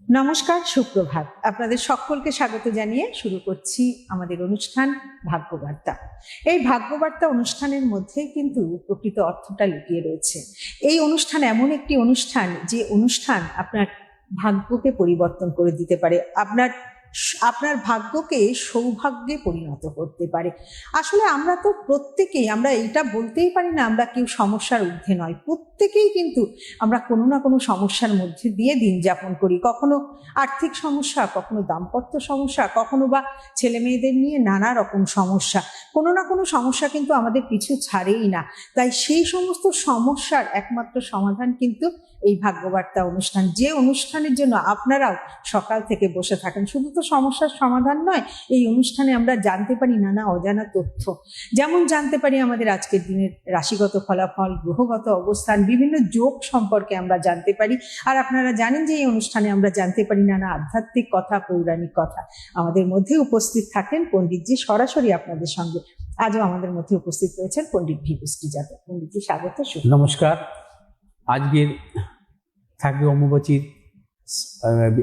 নমস্কার, সুপ্রভাত। আপনাদের সকলকে স্বাগত জানিয়ে শুরু করছি আমাদের অনুষ্ঠান ভাগ্যবার্তা। এই ভাগ্যবার্তা অনুষ্ঠানের মধ্যে কিন্তু প্রকৃত অর্থটা লুকিয়ে রয়েছে। এই অনুষ্ঠান এমন একটি অনুষ্ঠান যে অনুষ্ঠান আপনার ভাগ্যকে পরিবর্তন করে দিতে পারে, আপনার ভাগ্যকে সৌভাগ্যে পরিণত করতে পারে। আসলে আমরা তো প্রত্যেকেই, আমরা এইটা বলতেই পারি না আমরা কেউ সমস্যার ঊর্ধ্বে নয়। প্রত্যেকেই কিন্তু আমরা কোনো না কোনো সমস্যার মধ্যে দিয়ে দিন যাপন করি। কখনো আর্থিক সমস্যা, কখনো দাম্পত্য সমস্যা, কখনো বা ছেলে মেয়েদের নিয়ে নানা রকম সমস্যা। কোনো না কোনো সমস্যা কিন্তু আমাদের পিছু ছাড়েই না। তাই সেই সমস্ত সমস্যার একমাত্র সমাধান কিন্তু এই ভাগ্যবার্তা অনুষ্ঠান, যে অনুষ্ঠানের জন্য আপনারাও সকাল থেকে বসে থাকেন। শুধু তো সমস্যার সমাধান নয়, এই অনুষ্ঠানে আমরা জানতে পারি নানা অজানা তথ্য। যেমন জানতে পারি আমাদের আজকের দিনের রাশিগত ফলাফল, গ্রহগত অবস্থান, বিভিন্ন যোগ সম্পর্কে আমরা জানতে পারি। আর আপনারা জানেন যে এই অনুষ্ঠানে আমরা জানতে পারি নানা আধ্যাত্মিক কথা, পৌরাণিক কথা। আমাদের মধ্যে উপস্থিত থাকেন পণ্ডিতজি সরাসরি আপনাদের সঙ্গে। আজও আমাদের মধ্যে উপস্থিত রয়েছেন পণ্ডিত ভিপুশ্রী যাদব। পণ্ডিতজি স্বাগত। নমস্কার। আজকের থাকবে অম্বুবাচীর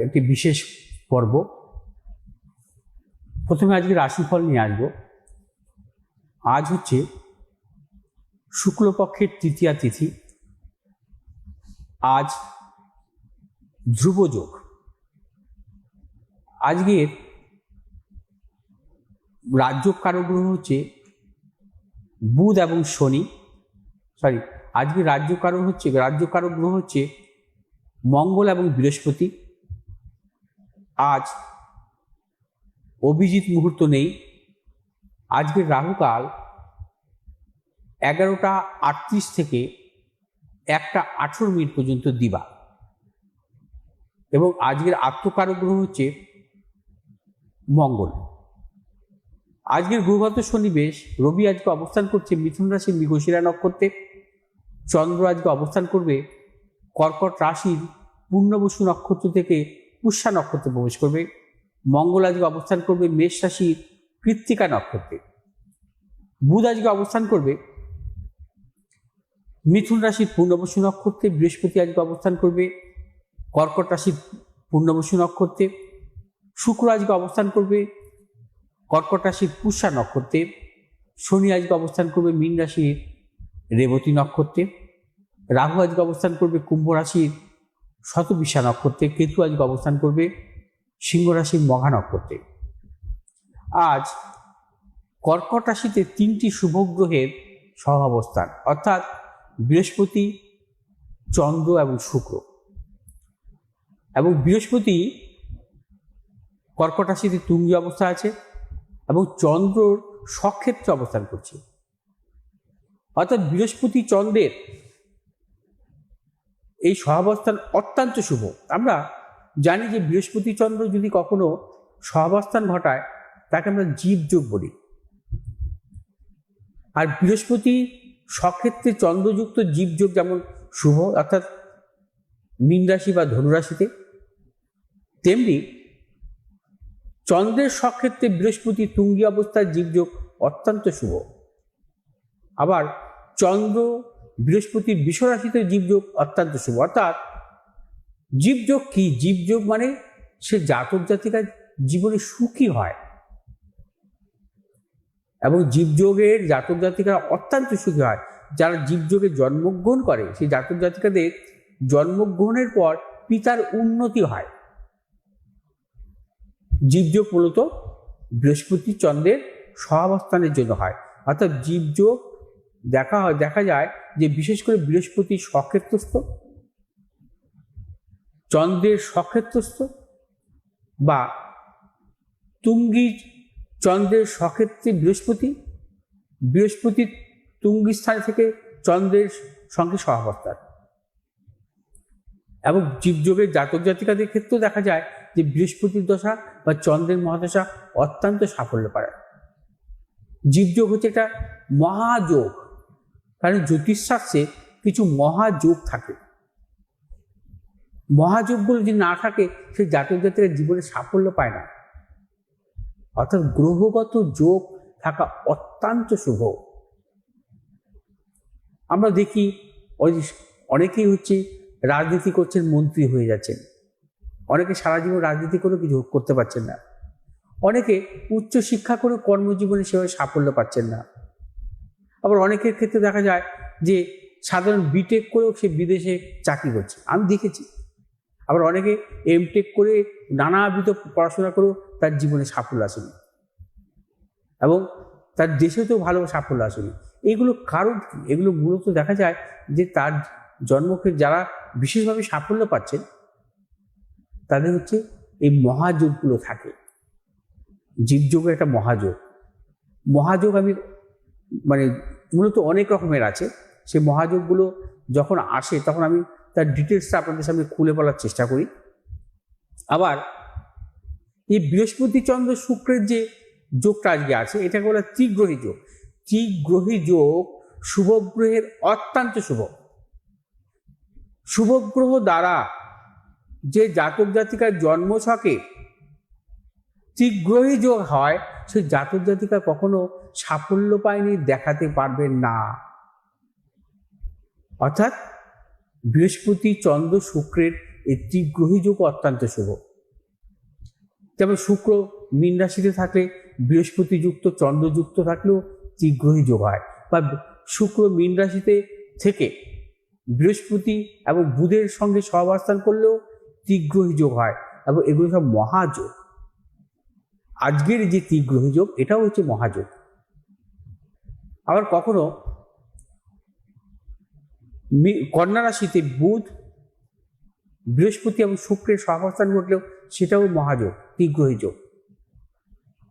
একটি বিশেষ পর্ব। প্রথমে আজকে রাশিফল নিয়ে আসব। আজ হচ্ছে শুক্লপক্ষের তৃতীয়া তিথি। আজ ধ্রুবযোগ। আজকের রাজযোগ কারক গ্রহ হচ্ছে বুধ এবং শনি। আজকে রাজ্য কারক গ্রহ হচ্ছে মঙ্গল এবং বৃহস্পতি। আজ অভিজিৎ মুহূর্ত নেই। আজকের রাহুকাল 11:38 থেকে 1:18 পর্যন্ত দিবা। এবং আজকের আত্মকারক গ্রহ হচ্ছে মঙ্গল। আজকের গ্রহগত সন্নিবেশ, রবি আজকে অবস্থান করছে মিথুন রাশির মৃগশিরা নক্ষত্রে। চন্দ্র আজকে অবস্থান করবে কর্কট রাশির পূর্ণবসু নক্ষত্র থেকে পুষ্যা নক্ষত্রে প্রবেশ করবে। মঙ্গল আজকে অবস্থান করবে মেষ রাশির কৃত্তিকা নক্ষত্রে। বুধ আজকে অবস্থান করবে মিথুন রাশির পূর্ণবসু নক্ষত্রে। বৃহস্পতি আজকে অবস্থান করবে কর্কট রাশির পূর্ণবসু নক্ষত্রে। শুক্র আজকে অবস্থান করবে কর্কট রাশির পুষ্যা নক্ষত্রে। শনি আজকে অবস্থান করবে মীন রাশির রেবতী নক্ষত্রে। রাহু আজকে অবস্থান করবে কুম্ভ রাশির শতবিশা নক্ষত্রে। কেতু আজকে অবস্থান করবে সিংহ রাশির মঘা নক্ষত্রে। আজ কর্কট রাশিতে 3টি শুভ গ্রহের সহ অবস্থান, অর্থাৎ বৃহস্পতি, চন্দ্র এবং শুক্র। এবং বৃহস্পতি কর্কট রাশিতে তুঙ্গি অবস্থা আছে এবং চন্দ্রর স্বক্ষেত্রে অবস্থান করছে। অর্থাৎ বৃহস্পতি চন্দ্রের এই সহাবস্থান অত্যন্ত শুভ। আমরা জানি যে বৃহস্পতি চন্দ্র যদি কখনো সহাবস্থান ঘটায় তাকে আমরা জীবযোগ বলি। আর বৃহস্পতি স্বক্ষেত্রে চন্দ্রযুক্ত জীবযোগ যেমন শুভ, অর্থাৎ মীন রাশি বা ধনুরাশিতে, তেমনি চন্দ্রের স্বক্ষেত্রে বৃহস্পতি তুঙ্গি অবস্থায় জীবযোগ অত্যন্ত শুভ। আবার চন্দ্র বৃহস্পতির বিষরাশিতে জীবযোগ অত্যন্ত শুভ। অর্থাৎ জীবযোগ কি? জীবযোগ মানে সে জাতক জাতিকার জীবনে সুখী হয় এবং জীবযোগের জাতক জাতিকারা অত্যন্ত সুখী হয়। যারা জীবযোগে জন্মগ্রহণ করে সেই জাতক জাতিকাদের জন্মগ্রহণের পর পিতার উন্নতি হয়। জীবযোগ মূলত বৃহস্পতি চন্দ্রের সহাবস্থানের জন্য হয়। অর্থাৎ জীবযোগ দেখা যায় যে বিশেষ করে বৃহস্পতি স্বক্ষেত্রস্থ, চন্দ্রের স্বক্ষেত্রস্থ বা তুঙ্গি চন্দ্রের স্বক্ষেত্রে বৃহস্পতি তুঙ্গি স্থান থেকে চন্দ্রের সঙ্গে সহাবস্থান। এবং জীবযোগের জাতক জাতিকাদের ক্ষেত্রেও দেখা যায় যে বৃহস্পতির দশা বা চন্দ্রের মহাদশা অত্যন্ত সাফল্য পায়। জীবযোগ হচ্ছে একটা মহাযোগ, কারণ জ্যোতিষশাস্ত্রে কিছু মহাযোগ থাকে। মহাযোগগুলো যদি না থাকে সেই জাতক জাতিরা জীবনে সাফল্য পায় না। অর্থাৎ গ্রহগত যোগ থাকা অত্যন্ত শুভ। আমরা দেখি অনেকেই রাজনীতি করছেন, মন্ত্রী হয়ে যাচ্ছেন। অনেকে সারা জীবন রাজনীতি করে কিছু করতে পারছেন না, অনেকে উচ্চ শিক্ষা করে কর্মজীবনে সেভাবে সাফল্য পাচ্ছেন না। আবার অনেকের ক্ষেত্রে দেখা যায় যে সাধারণ বিটেক করেও সে বিদেশে চাকরি করছে, আমি দেখেছি। আবার অনেকে এমটেক করে নানাবিধ পড়াশোনা করেও তার জীবনে সাফল্য আসেনি এবং তার দেশেতেও ভালো সাফল্য আসেনি। এইগুলো কারণ কি? এগুলো মূলত দেখা যায় যে তার জন্মকে যারা বিশেষভাবে সাফল্য পাচ্ছেন তাদের হচ্ছে এই মহাযোগগুলো থাকে। জীবযোগের একটা মহাযোগ আমি মানে মূলত অনেক রকমের আছে। সেই মহাযোগগুলো যখন আসে তখন আমি তার ডিটেলসটা আপনাদের সামনে খুলে বলার চেষ্টা করি। আবার এই বৃহস্পতি চন্দ্র শুক্রের যে যোগটা আজকে আছে এটাকে বলা ত্রিগ্রহী যোগ। ত্রিগ্রহী যোগ শুভগ্রহের অত্যন্ত শুভগ্রহ দ্বারা যে জাতক জাতিকার জন্মছকে ত্রিগ্রহী যোগ হয়, সেই জাতক জাতিকা কখনো সাফল্য পায়নি দেখাতে পারবেন না। অর্থাৎ বৃহস্পতি চন্দ্র শুক্রের এই ত্রিগ্রহী যোগ অত্যন্ত শুভ। যেমন শুক্র মীন রাশিতে থাকলে বৃহস্পতি যুক্ত চন্দ্রযুক্ত থাকলেও ত্রিগ্রহী যোগ হয়, বা শুক্র মীন রাশিতে থেকে বৃহস্পতি এবং বুধের সঙ্গে সহাবস্থান করলেও ত্রিগ্রহী যোগ হয়, এবং এগুলো সব মহাযোগ। আজকের যে ত্রিগ্রহী যোগ এটাও হচ্ছে মহাযোগ। আবার কখনো কন্যা রাশিতে বুধ বৃহস্পতি এবং শুক্রের সহাবস্থান ঘটলেও সেটাও মহাযোগ, ত্রিগ্রহী যোগ।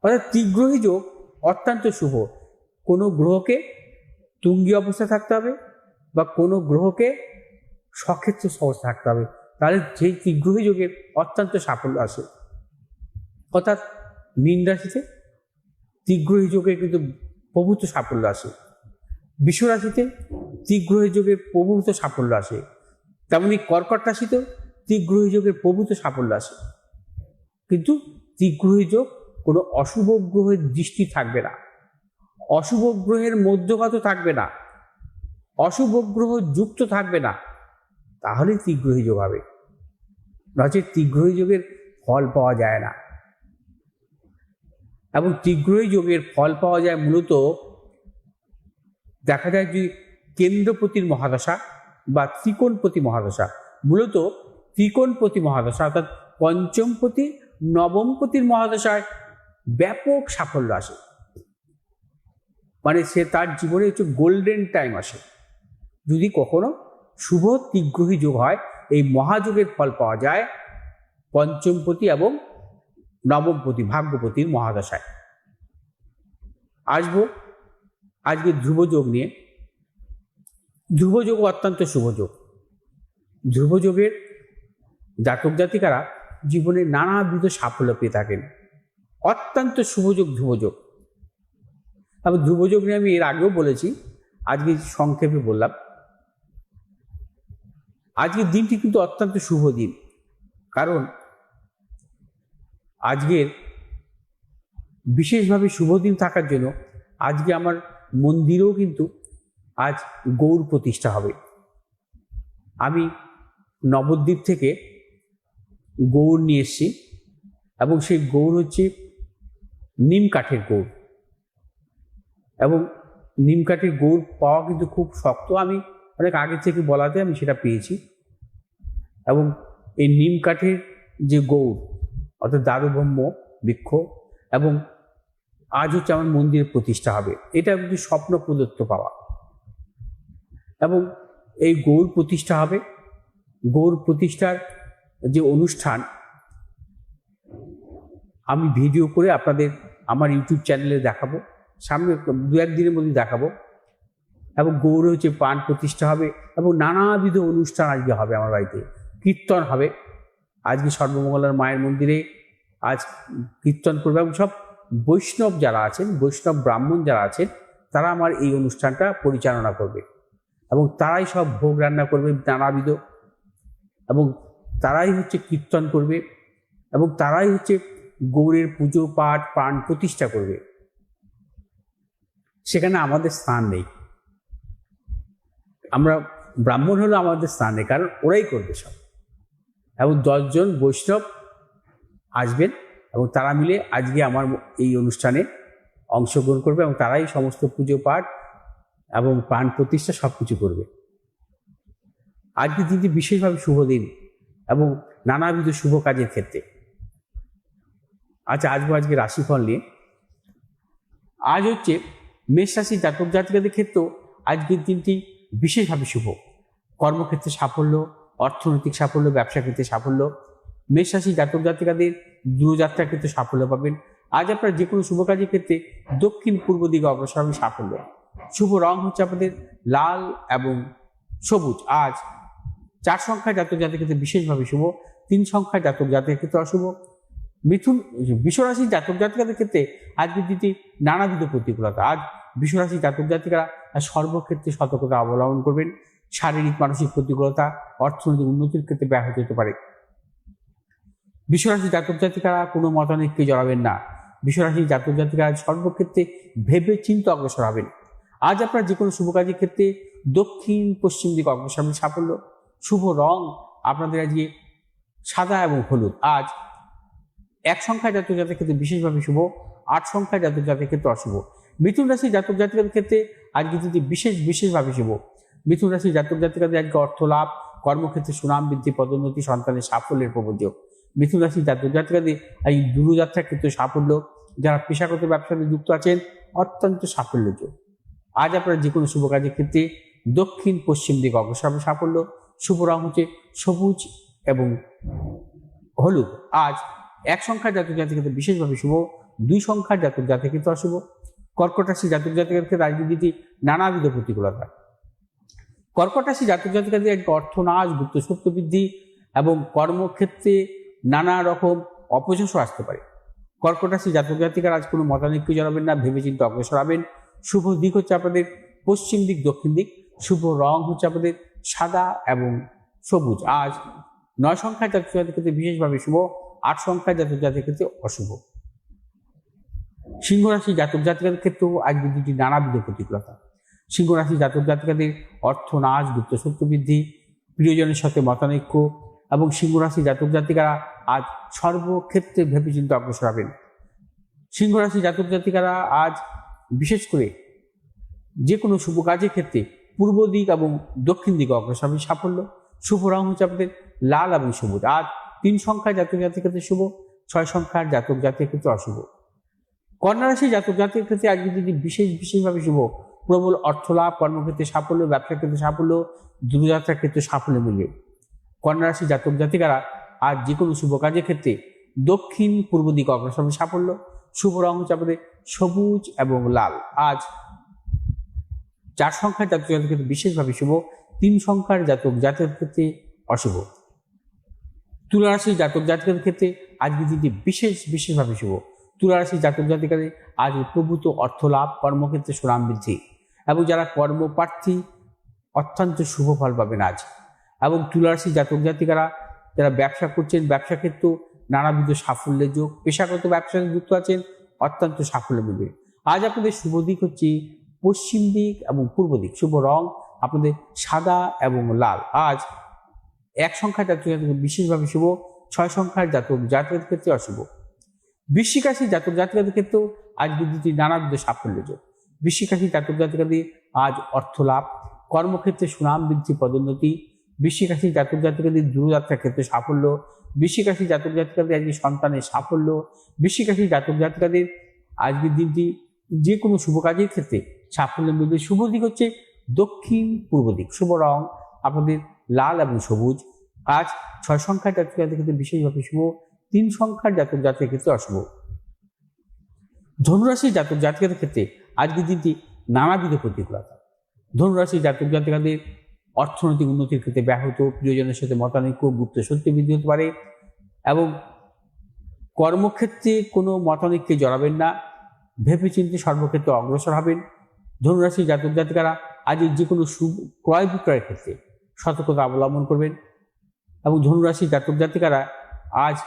অর্থাৎ ত্রিগ্রহী যোগ অত্যন্ত শুভ। কোনো গ্রহকে তুঙ্গী অবস্থা থাকতে হবে বা কোনো গ্রহকে সক্ষেত্র অবস্থা থাকতে হবে, তাহলে সেই ত্রিগ্রহী যোগের অত্যন্ত সাফল্য আসে। অর্থাৎ মীন রাশিতে ত্রিগ্রহী যোগের কিন্তু প্রভূত সাফল্য আসে, বৃষ রাশিতে ত্রিগ্রহী যোগের প্রভূত সাফল্য আসে, তেমনি কর্কট রাশিতেও ত্রিগ্রহী যোগের প্রভূত সাফল্য আসে। কিন্তু ত্রিগ্রহী যোগ কোনো অশুভ গ্রহের দৃষ্টি থাকবে না, অশুভ গ্রহের মধ্যগত থাকবে না, অশুভ গ্রহ যুক্ত থাকবে না, তাহলে ত্রিগ্রহী যোগ হবে। নচেৎ ত্রিগ্রহী যোগের ফল পাওয়া যায় না। এবং ত্রিগ্রহী যোগের ফল পাওয়া যায় মূলত দেখা যায় যে কেন্দ্রপতির মহাদশা বা ত্রিকোণপতি মহাদশা। মূলত ত্রিকোণপতি মহাদশা অর্থাৎ পঞ্চমপতি নবমপতির মহাদশায় ব্যাপক সাফল্য আসে, মানে সে তার জীবনে হচ্ছে গোল্ডেন টাইম আসে। যদি কখনো শুভ ত্রিগ্রহী যোগ হয়, এই মহাযোগের ফল পাওয়া যায় পঞ্চমপতি এবং নবমপতি ভাগ্যপতির মহাদশায়। আসবো আজকে ধ্রুবযোগ নিয়ে। ধ্রুবযোগ অত্যন্ত শুভযোগ। ধ্রুবযোগের জাতক জাতিকারা জীবনে নানাবিধ সাফল্য পেয়ে থাকেন। অত্যন্ত শুভযোগ ধ্রুবযোগ। এবং ধ্রুবযোগ নিয়ে আমি এর আগেও বলেছি, আজকে সংক্ষেপে বললাম। আজকের দিনটি কিন্তু অত্যন্ত শুভ দিন, কারণ আজকের বিশেষভাবে শুভ দিন থাকার জন্য আজকে আমার মন্দিরেও কিন্তু আজ গৌর প্রতিষ্ঠা হবে। আমি নবদ্বীপ থেকে গৌর নিয়ে এসেছি, এবং সেই গৌর হচ্ছে নিম কাঠের গৌর, এবং নিম কাঠের গৌর পাওয়া কিন্তু খুব শক্ত। আমি অনেক আগে থেকে বলাতে আমি সেটা পেয়েছি, এবং এই নিম কাঠের যে গৌর অর্থাৎ দারুব্রহ্ম বৃক্ষ, এবং আজ হচ্ছে আমার মন্দিরে প্রতিষ্ঠা হবে। এটা কিন্তু স্বপ্ন প্রদত্ত পাওয়া। এবং এই গৌর প্রতিষ্ঠা হবে, গৌর প্রতিষ্ঠার যে অনুষ্ঠান আমি ভিডিও করে আপনাদের আমার ইউটিউব চ্যানেলে দেখাবো, সামনে দু একদিনের মধ্যে দেখাবো। এবং গৌর হচ্ছে প্রাণ প্রতিষ্ঠা হবে, এবং নানাবিধ অনুষ্ঠান আজকে হবে আমার বাড়িতে। কীর্তন হবে আজকে সর্বমঙ্গলার মায়ের মন্দিরে, আজ কীর্তন করবে, এবং সব বৈষ্ণব যারা আছেন, বৈষ্ণব ব্রাহ্মণ যারা আছেন, তারা আমার এই অনুষ্ঠানটা পরিচালনা করবে, এবং তারাই সব ভোগ রান্না করবে নানাবিধ, এবং তারাই হচ্ছে কীর্তন করবে, এবং তারাই হচ্ছে গৌরের পুজো পাঠ প্রাণ প্রতিষ্ঠা করবে। সেখানে আমাদের স্থান নেই, আমরা ব্রাহ্মণ হলো আমাদের স্থান নেই, কারণ ওরাই করবে সব। এবং 10 জন বৈষ্ণব আসবেন এবং তারা মিলে আজকে আমার এই অনুষ্ঠানে অংশগ্রহণ করবে এবং তারাই সমস্ত পুজো পাঠ এবং প্রাণ প্রতিষ্ঠা সবকিছু করবে। আজকের দিনটি বিশেষভাবে শুভ দিন এবং নানাবিধ শুভ কাজের ক্ষেত্রে। আচ্ছা, আজকে রাশিফল নিয়ে। আজ হচ্ছে মেষ রাশি জাতক জাতিকাদের ক্ষেত্রেও আজকের দিনটি বিশেষভাবে শুভ। কর্মক্ষেত্রে সাফল্য, অর্থনৈতিক সাফল্য, ব্যবসা ক্ষেত্রে সাফল্য। মেষ রাশি জাতক জাতিকাদের দূরযাত্রার ক্ষেত্রে সাফল্য পাবেন। আজ আপনার যে কোনো শুভ কাজের ক্ষেত্রে দক্ষিণ পূর্ব দিকে অগ্রসর হবে সাফল্য। শুভ রং হচ্ছে আপনাদের লাল এবং সবুজ। আজ 4 সংখ্যার জাতক জাতিকের ক্ষেত্রে বিশেষভাবে শুভ, 3 সংখ্যার জাতক জাতিকের ক্ষেত্রে অশুভ। বিশ্বরাশির জাতক জাতিকাদের ক্ষেত্রে আজকের দিনটি নানাবিধ প্রতিকূলতা। আজ বিশ্বরাশির জাতক জাতিকারা সর্বক্ষেত্রে সতর্কতা অবলম্বন করবেন। শারীরিক মানসিক প্রতিকূলতা অর্থনৈতিক উন্নতির ক্ষেত্রে ব্যাহত হতে পারে। বিশ্বরাশির জাতক জাতিকারা কোনো মতানৈক্যে জড়াবেন না। বিশ্বরাশির জাতক জাতিকারা সর্বক্ষেত্রে ভেবে চিন্তে অগ্রসর হবেন। আজ আপনার যে কোনো শুভ কাজের ক্ষেত্রে দক্ষিণ পশ্চিম দিকে অগ্রসর হবেন সাফল্য। শুভ রং আপনাদের আজকে সাদা এবং হলুদ। আজ 1 সংখ্যার জাতক জাতিকের ক্ষেত্রে বিশেষভাবে শুভ, 8 সংখ্যার জাতক জাতিকের ক্ষেত্রে অশুভ। মিথুন রাশির জাতক জাতিকাদের ক্ষেত্রে আজকে যদি বিশেষভাবে শুভ। মিথুন রাশির জাতক জাতিকাদের আজকে অর্থ লাভ, কর্মক্ষেত্রে সুনাম বৃদ্ধি, পদোন্নতি, সন্তানের সাফল্যের প্রবর্তক। মিথুন রাশির জাতক জাতিকাদের এই দূরযাত্রার ক্ষেত্রে সাফল্য। যারা পেশাগত ব্যবসাতে যুক্ত আছেন অত্যন্ত সাফল্যযোগ। আজ আপনার যে কোনো শুভ কাজের ক্ষেত্রে দক্ষিণ পশ্চিম দিকে অগ্রসর হবে সাফল্য। শুভ রং হচ্ছে সবুজ এবং হলুদ। আজ 1 সংখ্যার জাতক জাতিকের ক্ষেত্রে বিশেষভাবে শুভ, 2 সংখ্যার জাতক জাতিকের ক্ষেত্রে অশুভ। কর্কট রাশি জাতক জাতিকের ক্ষেত্রে রাজনীতি নানাবিধ প্রতিকূলতা। কর্কট রাশি জাতক জাতিকাদের আজকে অর্থনাশ, গুপ্ত সত্য বৃদ্ধি এবং কর্মক্ষেত্রে নানা রকম অপযশ আসতে পারে। কর্কট রাশি জাতক জাতিকার আজ কোনো মতানৈক্য জড়াবেন না, ভেবেচিন্তে অগ্রসর হবেন। শুভ দিক হচ্ছে আপনাদের পশ্চিম দিক, দক্ষিণ দিক। শুভ রং হচ্ছে আপনাদের সাদা এবং সবুজ। আজ 9 সংখ্যার জাতক জাতিকের ক্ষেত্রে বিশেষভাবে শুভ, 8 সংখ্যার জাতক জাতিকের ক্ষেত্রে অশুভ। সিংহ রাশি জাতক জাতিকাদের ক্ষেত্রেও আজকের দিনটি নানাবিধ প্রতিকূলতা। সিংহ রাশি জাতক জাতিকাদের অর্থনাশ, গুপ্ত সত্য বৃদ্ধি, প্রিয়জনের সাথে মতানৈক্য এবং সিংহ রাশি জাতক জাতিকারা আজ সর্বক্ষেত্রে ভেবেচিন্তে অগ্রসর হবেন। সিংহ রাশি জাতক জাতিকারা আজ বিশেষ করে যে কোনো শুভ কাজের ক্ষেত্রে পূর্ব দিক এবং দক্ষিণ দিকে অগ্রসর হবেন সাফল্য। শুভ রং হচ্ছে আপনাদের লাল এবং সবুজ। আজ 3 সংখ্যার জাতক জাতিকের ক্ষেত্রে শুভ, 6 সংখ্যার জাতক জাতিকের ক্ষেত্রে অশুভ। কন্যা রাশি জাতক জাতিকের ক্ষেত্রে আজকে যদি বিশেষভাবে শুভ। প্রবল অর্থ লাভ, কর্মক্ষেত্রে সাফল্য, ব্যবসার ক্ষেত্রে সাফল্য, দূরযাত্রার ক্ষেত্রে সাফল্য মিলবে। কন্যা রাশি জাতক জাতিকারা আজ যে কোনো শুভ কাজের ক্ষেত্রে দক্ষিণ পূর্ব দিকে অগ্রসর হবে সাফল্য। শুভ রং হচ্ছে আপনাদের সবুজ এবং লাল। আজ 4 সংখ্যার জাতক জাতিকের ক্ষেত্রে বিশেষভাবে শুভ, 3 সংখ্যার জাতক জাতিকের ক্ষেত্রে অশুভ। তুলা রাশির জাতক জাতিকাদের ক্ষেত্রে আজকে দিনটি বিশেষভাবে শুভ। তুলা রাশির জাতক জাতিকাদের আজ প্রভূত অর্থ লাভ, কর্মক্ষেত্রে সুনাম বৃদ্ধি এবং যারা কর্মপ্রার্থী অত্যন্ত শুভ ফল পাবেন আজ। এবং তুলা রাশির জাতক জাতিকারা যারা ব্যবসা করছেন ব্যবসা ক্ষেত্রেও নানাবিধ সাফল্যের যোগ, পেশাগত ব্যবসায় যুক্ত আছেন অত্যন্ত সাফল্য মিলবে। আজ আপনাদের শুভ দিক হচ্ছে পশ্চিম দিক এবং পূর্ব দিক। শুভ রং আপনাদের সাদা এবং লাল। আজ 1 সংখ্যার জাতক জাতিকাদের বিশেষভাবে শুভ, 6 সংখ্যার জাতক জাতিকাদের ক্ষেত্রে অশুভ। বৃশ্চিক রাশির জাতক জাতিকাদের ক্ষেত্রেও আজ দিনটি নানাবিধ সাফল্য যোগ। বৃশ্চিক রাশির জাতক জাতিকাদের আজ অর্থ লাভ, কর্মক্ষেত্রে সুনাম বৃদ্ধি, পদোন্নতি। বৃশ্চিক রাশির জাতক জাতিকাদের দূরযাত্রার ক্ষেত্রে সাফল্য। বৃশ্চিক রাশির জাতক জাতিকাদের আজকে সন্তানের সাফল্য। বৃশ্চিক রাশির জাতক জাতিকাদের আজকের দিনটি যে কোনো শুভ কাজের ক্ষেত্রে সাফল্য মিলবে। শুভ দিক হচ্ছে দক্ষিণ পূর্ব দিক। শুভ রং আপনাদের লাল এবং সবুজ। আজ 6 সংখ্যার জাতক জাতিকাদের ক্ষেত্রে বিশেষভাবে শুভ, 3 সংখ্যার জাতক জাতিকের ক্ষেত্রে অশুভ। ধনুরাশির জাতক জাতিকাদের ক্ষেত্রে আজকের দিনটি নানাবিধ প্রতিকূলতা। ধনুরাশির জাতক জাতিকাদের অর্থনৈতিক উন্নতির ক্ষেত্রে ব্যাহত, প্রিয়জনের সাথে মতানৈক্য, গুপ্ত সত্য বৃদ্ধি হতে পারে এবং কর্মক্ষেত্রে কোনো মতানৈক্যে জড়াবেন না, ভেবেচিন্তে সর্বক্ষেত্রে অগ্রসর হবেন। ধনুরাশির জাতক জাতিকারা আজ যে কোনো ক্রয় বিক্রয়ের ক্ষেত্রে সতর্কতা অবলম্বন করবেন এবং ধনুরাশির জাতক জাতিকারা আজ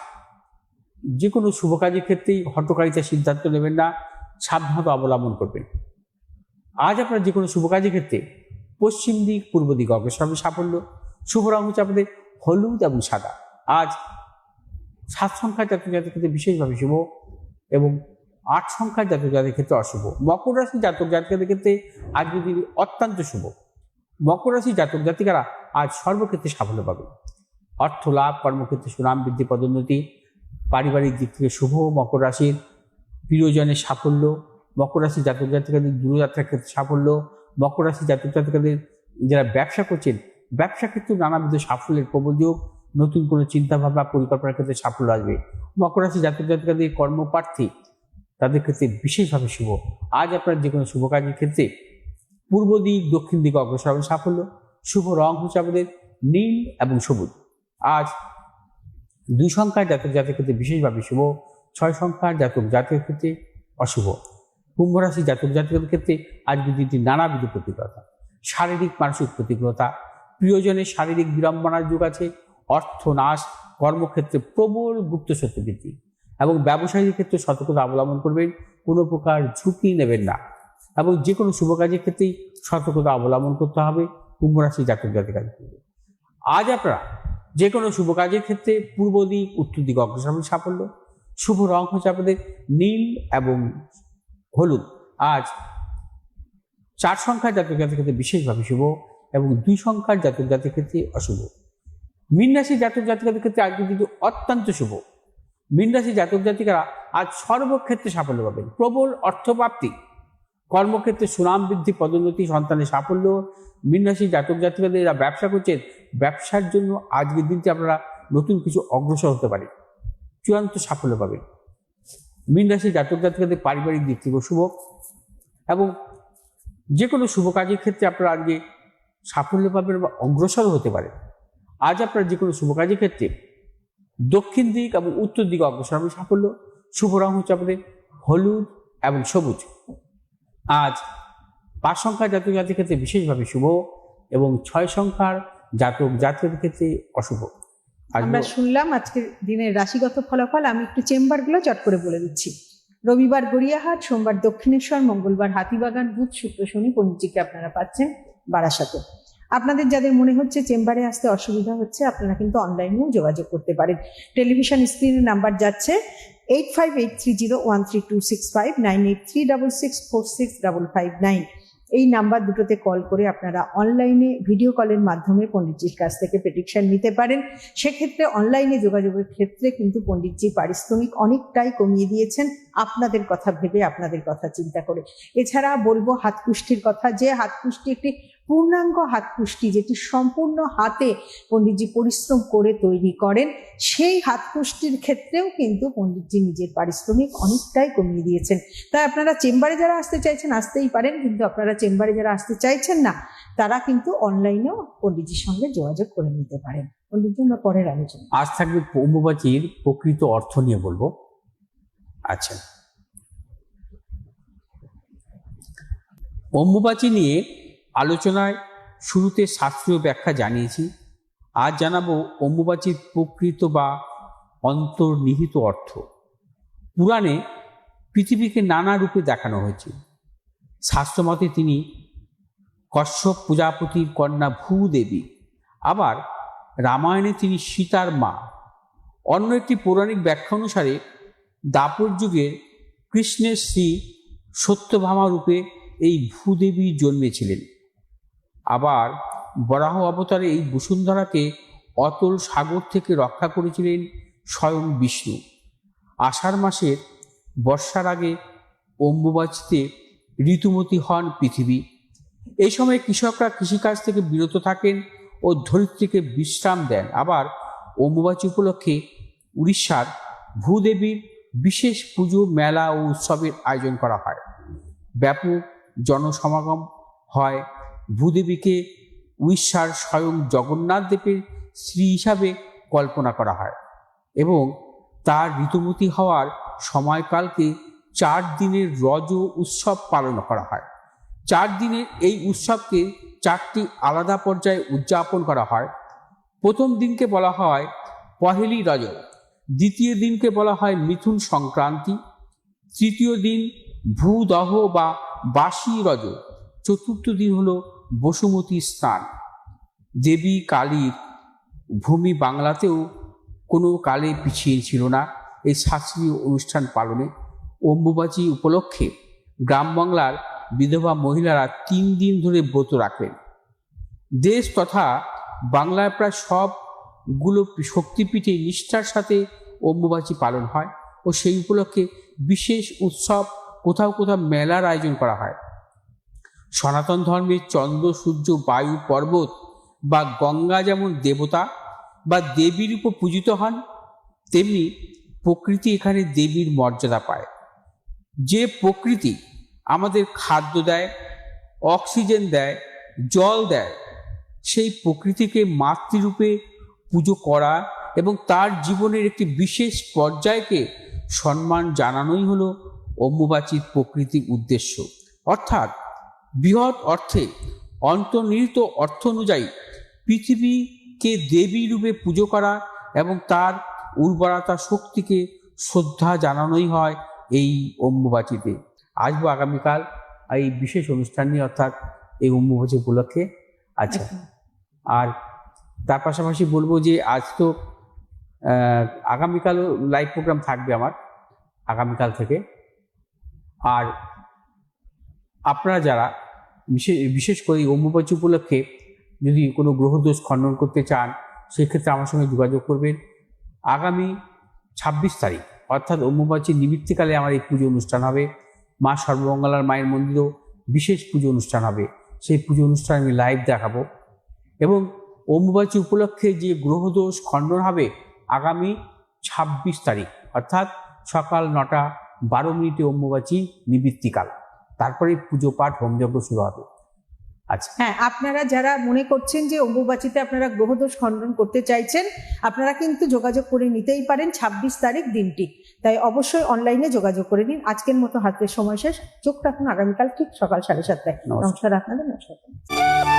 যে কোনো শুভ কাজের ক্ষেত্রেই হঠকারিতার সিদ্ধান্ত নেবেন না, সাবধানতা অবলম্বন করবেন। আজ আপনার যে কোনো শুভ কাজের ক্ষেত্রে পশ্চিম দিক পূর্ব দিক অগ্রসর হবে সাফল্য। শুভ রং হচ্ছে আপনাদের হলুদ এবং সাদা। আজ 7 সংখ্যার জাতক জাতির ক্ষেত্রে বিশেষভাবে শুভ এবং 8 সংখ্যার জাতক জাতির ক্ষেত্রে অশুভ। মকর রাশি জাতক জাতিকাদের ক্ষেত্রে আজকের দিন অত্যন্ত শুভ। মকর রাশি জাতক জাতিকারা আজ সর্বক্ষেত্রে সাফল্য পাবে। অর্থ লাভ, কর্মক্ষেত্রে সুনাম বৃদ্ধি, পদোন্নতি, পারিবারিক দিক থেকে শুভ। মকর রাশির প্রিয়জনের সাফল্য, মকর রাশি জাতক জাতিকাদের দূরযাত্রার ক্ষেত্রে সাফল্য, মকর রাশি জাতক জাতিকাদের যারা ব্যবসা করছেন ব্যবসা ক্ষেত্রে নানাবিধ সাফল্যের প্রবল যোগ, নতুন কোনো চিন্তাভাবনা পরিকল্পনার ক্ষেত্রে সাফল্য আসবে। মকর রাশি জাতক জাতিকাদের কর্মপ্রার্থী তাদের ক্ষেত্রে বিশেষভাবে শুভ। আজ আপনার যে কোনো শুভ কাজের ক্ষেত্রে পূর্ব দিক, দক্ষিণ দিকে অগ্রসর হবে সাফল্য। শুভ রং হচ্ছে আমাদের নীল এবং সবুজ। আজ 2 সংখ্যার জাতক জাতির ক্ষেত্রে বিশেষভাবে শুভ, 6 সংখ্যার জাতক জাতির ক্ষেত্রে অশুভ। কুম্ভ রাশি জাতক জাতিকের ক্ষেত্রে আজকের দিনটি নানাবিধ প্রতিকূলতা, শারীরিক মানসিক প্রতিকূলতা, প্রিয়জনের শারীরিক বিড়ম্বনার যুগ আছে, অর্থ নাশ, কর্মক্ষেত্রে প্রবল গুপ্ত শত্রু বৃদ্ধি এবং ব্যবসায়ীর ক্ষেত্রে সতর্কতা অবলম্বন করবেন। কোনো প্রকার ঝুঁকি নেবেন না এবং যে কোনো শুভ কাজের ক্ষেত্রেই সতর্কতা অবলম্বন করতে হবে কুম্ভ রাশি জাতক জাতিকাদের ক্ষেত্রে। আজ আপনারা যে কোনো শুভ কাজের ক্ষেত্রে পূর্ব দিক, উত্তর দিক অগ্রসর হবে সাফল্য। শুভ রং হচ্ছে আপনাদের নীল এবং হলুদ। আজ 4 সংখ্যার জাতক জাতির ক্ষেত্রে বিশেষভাবে শুভ এবং 2 সংখ্যার জাতক জাতির ক্ষেত্রে অশুভ। মীন রাশি জাতক জাতিকাদের ক্ষেত্রে আজকে কিন্তু অত্যন্ত শুভ। মীন রাশি জাতক জাতিকারা আজ সর্বক্ষেত্রে সাফল্য পাবেন। প্রবল অর্থপ্রাপ্তি, কর্মক্ষেত্রে সুনাম বৃদ্ধি, পদোন্নতি, সন্তানের সাফল্য। মীন রাশি জাতক জাতিকাদের যারা ব্যবসা করছেন ব্যবসার জন্য আজকের দিনটি আপনারা নতুন কিছু অগ্রসর হতে পারে, চূড়ান্ত সাফল্য পাবেন। মীন রাশি জাতক জাতিকাদের পারিবারিক দিক থেকে শুভ এবং যে কোনো শুভ কাজের ক্ষেত্রে আপনারা আজকে সাফল্য পাবেন বা অগ্রসর হতে পারে। আজ আপনারা যে কোনো শুভ কাজের ক্ষেত্রে দক্ষিণ দিক এবং উত্তর দিকে অগ্রসর হবে সাফল্য। শুভ রং হচ্ছে আপনাদের হলুদ এবং সবুজ। আজ 5 সংখ্যার জাতক জাতির ক্ষেত্রে বিশেষভাবে শুভ এবং 6 সংখ্যার জাতক জাতির ক্ষেত্রে অশুভ। আমরা শুনলাম আজকের দিনের রাশিগত ফলাফল। আমি একটু চেম্বারগুলো চট করে বলে দিচ্ছি। রবিবার গড়িয়াহাট, সোমবার দক্ষিণেশ্বর, মঙ্গলবার হাতিবাগান, বুধ শুক্র শনি পণ্ডিতজিকে আপনারা পাচ্ছেন বারাসাতে। আপনাদের যাদের মনে হচ্ছে চেম্বারে আসতে অসুবিধা হচ্ছে আপনারা কিন্তু অনলাইনেও যোগাযোগ করতে পারেন। টেলিভিশন স্ক্রিনে নাম্বার যাচ্ছে 8583013265, 9836646559। এই নাম্বার দুটোতে কল করে আপনারা অনলাইনে ভিডিও কলের মাধ্যমে পণ্ডিতজির কাছ থেকে প্রেডিকশন নিতে পারেন। সেক্ষেত্রে অনলাইনে যোগাযোগের ক্ষেত্রে কিন্তু পণ্ডিতজি পারিশ্রমিক অনেকটাই কমিয়ে দিয়েছেন, আপনাদের কথা ভেবে, আপনাদের কথা চিন্তা করে। এছাড়া বলবো হাতকুষ্টির কথা, যে হাতকুষ্টি একটি পূর্ণাঙ্গ হাতকুষ্টি, যেটি সম্পূর্ণ হাতে পণ্ডিতজি পরিশ্রম করে তৈরি করেন, সেই হাতকুষ্টির ক্ষেত্রেও কিন্তু পণ্ডিতজি নিজের পারিশ্রমিক অনেকটাই কমিয়ে দিয়েছেন। তাই আপনারা চেম্বারে যারা আসতে চাইছেন আসতেই পারেন, কিন্তু আপনারা চেম্বারে যারা আসতে চাইছেন না তারা কিন্তু অনলাইনেও পণ্ডিতজির সঙ্গে যোগাযোগ করে নিতে পারেন। পণ্ডিতজি, আমরা পরের আলোচনা। আজ থাকবে অম্বুবাচীর প্রকৃত অর্থ নিয়ে বলবো। আচ্ছা, অম্বুবাচী নিয়ে আলোচনায় শুরুতে শাস্ত্রীয় ব্যাখ্যা জানিয়েছি। আজ জানাবো অম্বুবাচীর প্রকৃত বা অন্তর্নিহিত অর্থ। পুরাণে পৃথিবীকে নানা রূপে দেখানো হয়েছে। শাস্ত্রমতে তিনি কশ্যপ প্রজাপতির কন্যা ভূদেবী, আবার রামায়ণে তিনি সীতার মা। অন্য একটি পৌরাণিক ব্যাখ্যা অনুসারে দ্বাপর যুগে কৃষ্ণের শ্রী সত্যভামা রূপে এই ভূদেবী জন্মেছিলেন। আবার বরাহ অবতারে এই বসুন্ধরাকে অতল সাগর থেকে রক্ষা করেছিলেন স্বয়ং বিষ্ণু। আষাঢ় মাসের বর্ষার আগে অম্বুবাচীতে ঋতুমতী হন পৃথিবী। এই সময় কৃষকরা কৃষিকাজ থেকে বিরত থাকেন ও ধরিত্রীকে বিশ্রাম দেন। আবার অম্বুবাচী উপলক্ষে উড়িষ্যার ভূদেবীর বিশেষ পুজো, মেলা ও উৎসবের আয়োজন করা হয়। ব্যাপক জনসমাগম হয়। ভূদেবীকে উড়িষ্যার স্বয়ং জগন্নাথ দেবের স্ত্রী হিসাবে কল্পনা করা হয় এবং তার ঋতুমতী হওয়ার সময়কালকে 4 দিনের রজ উৎসব পালন করা হয়। 4 দিনের এই উৎসবকে 4টি আলাদা পর্যায়ে উদযাপন করা হয়। প্রথম দিনকে বলা হয় পহেলি রজ, দ্বিতীয় দিনকে বলা হয় মিথুন সংক্রান্তি, তৃতীয় দিন ভূদহ বা বাসি রজ, চতুর্থ দিন হলো বসুমতী স্নান। দেবী কালীর ভূমি বাংলাতেও কোনো কালে পিছিয়ে ছিল না এই শাস্ত্রীয় অনুষ্ঠান পালনে। অম্বুবাচী উপলক্ষে গ্রাম বাংলার বিধবা মহিলারা 3 দিন ধরে ব্রত রাখেন। দেশ তথা বাংলার প্রায় সবগুলো শক্তিপীঠে নিষ্ঠার সাথে অম্বুবাচী পালন হয় ও সেই উপলক্ষে বিশেষ উৎসব, কোথাও কোথাও মেলার আয়োজন করা হয়। সনাতন ধর্মের চন্দ্র, সূর্য, বায়ু, পর্বত বা গঙ্গা যেমন দেবতা বা দেবীর উপর পূজিত হন, তেমনি প্রকৃতি এখানে দেবীর মর্যাদা পায়। যে প্রকৃতি আমাদের খাদ্য দেয়, অক্সিজেন দেয়, জল দেয়, সেই প্রকৃতিকে মাতৃরূপে পুজো করা এবং তার জীবনের একটি বিশেষ পর্যায়কে সম্মান জানানোই হলো অম্বুবাচীর প্রকৃতির উদ্দেশ্য। অর্থাৎ বৃহৎ অর্থে অন্তর্নিহিত অর্থ অনুযায়ী পৃথিবীকে দেবী রূপে পুজো করা এবং তার উর্বরতা শক্তিকে শ্রদ্ধা জানানোই হয় এই অম্বুবাচীতে। আসবো আগামীকাল এই বিশেষ অনুষ্ঠান নিয়ে, অর্থাৎ এই অম্বুবাচী উপলক্ষে। আচ্ছা, আর তার পাশাপাশি বলবো যে আজ তো আগামীকালও লাইভ প্রোগ্রাম থাকবে আমার আগামীকাল থেকে। আর আপনারা যারা বিশেষ করে এই অম্বুবাচী উপলক্ষে যদি কোনো গ্রহদোষ খণ্ডন করতে চান, সেক্ষেত্রে আমার সঙ্গে যোগাযোগ করবেন। আগামী 26 তারিখ অর্থাৎ অম্বুবাচী নিমিত্তকালে আমার এই পুজো অনুষ্ঠান হবে। মা সর্বমঙ্গলার মায়ের মন্দিরেও বিশেষ পুজো অনুষ্ঠান হবে। সেই পুজো অনুষ্ঠান আমি লাইভ দেখাবো। এবং অম্বুবাচী উপলক্ষে যে গ্রহদোষ খণ্ডন হবে আগামী 26 তারিখ অর্থাৎ সকাল 9:12 অম্বুবাচী নিবৃত্তিকাল, তারপরে পুজো পাঠ হোমযজ্ঞ শুরু হবে। আচ্ছা, হ্যাঁ, আপনারা যারা মনে করছেন যে অম্বুবাচীতে আপনারা গ্রহদোষ খণ্ডন করতে চাইছেন, আপনারা কিন্তু যোগাযোগ করে নিতেই পারেন 26 তারিখ দিনটি। তাই অবশ্যই অনলাইনে যোগাযোগ করে নিন। আজকের মতো হাতের সময় শেষ। চোখ রাখুন আগামীকাল ঠিক সকাল 7:30টায়। নমস্কার আপনাদের। নমস্কার।